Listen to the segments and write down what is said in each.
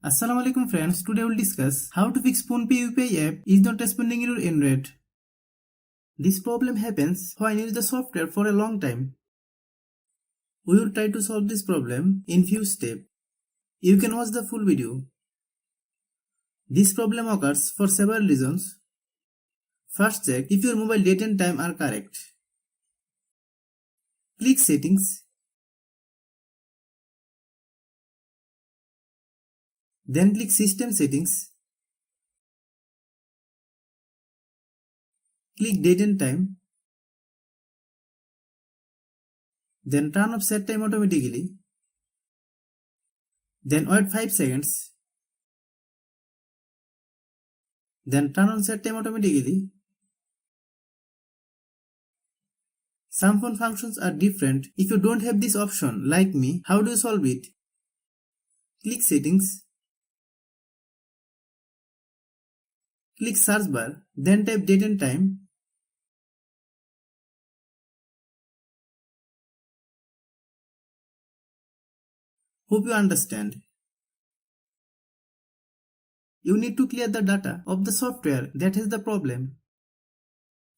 Assalamualaikum friends, today we will discuss how to fix PhonePe UPI app is not responding in your Android. This problem happens when you use the software for a long time. We will try to solve this problem in few steps. You can watch the full video. This problem occurs for several reasons. First, check if your mobile date and time are correct. Click Settings. Then click System Settings. Click Date and Time. Then turn off set time automatically. Then wait 5 seconds. Then turn on set time automatically. Some phone functions are different. If you don't have this option, like me, how do you solve it? Click Settings. Click Search bar, then type date and time. Hope you understand. You need to clear the data of the software that has the problem.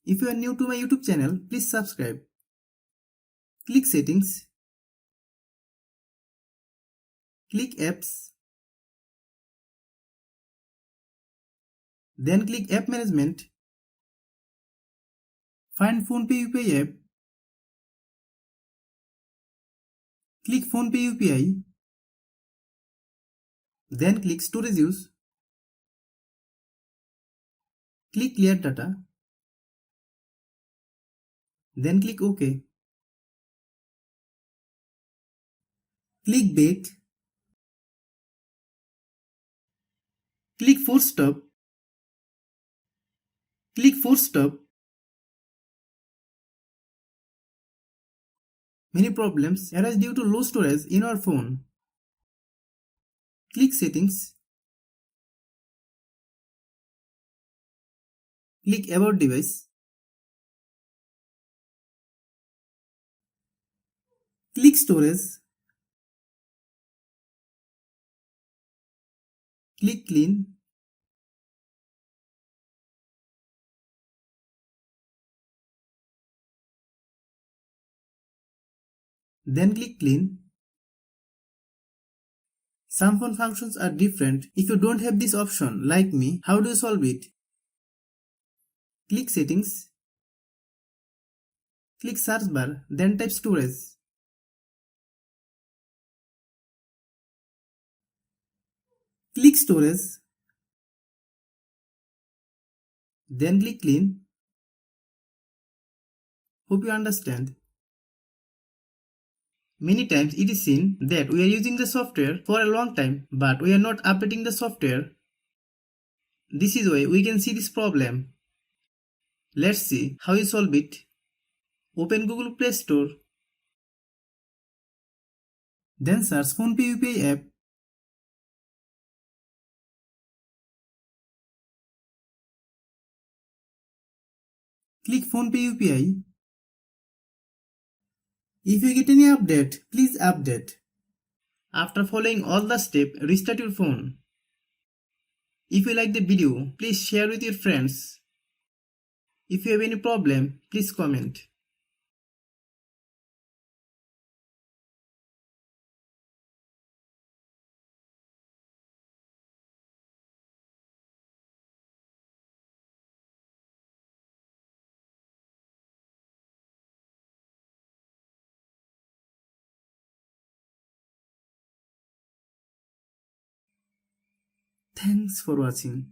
If you are new to my YouTube channel, please subscribe. Click Settings. Click Apps. Then click App Management. Find PhonePe UPI app. Click PhonePe UPI. Then click Storage Use. Click Clear Data. Then click OK. Click Back. Click Force Stop. Click Force Stop. Many problems arise due to low storage in our phone. Click Settings. Click About Device. Click Storage. Click Clean. Then click Clean. Some phone functions are different. If you don't have this option, like me, how do you solve it? Click Settings. Click Search bar, then type Storage. Click Storage. Then click Clean. Hope you understand. Many times it is seen that we are using the software for a long time, but we are not updating the software. This is why we can see this problem. Let's see how you solve it. Open Google Play Store. Then search PhonePe UPI app. Click PhonePe UPI. If you get any update, please update. After following all the steps, restart your phone. If you like the video, please share with your friends. If you have any problem, please comment. Thanks for watching.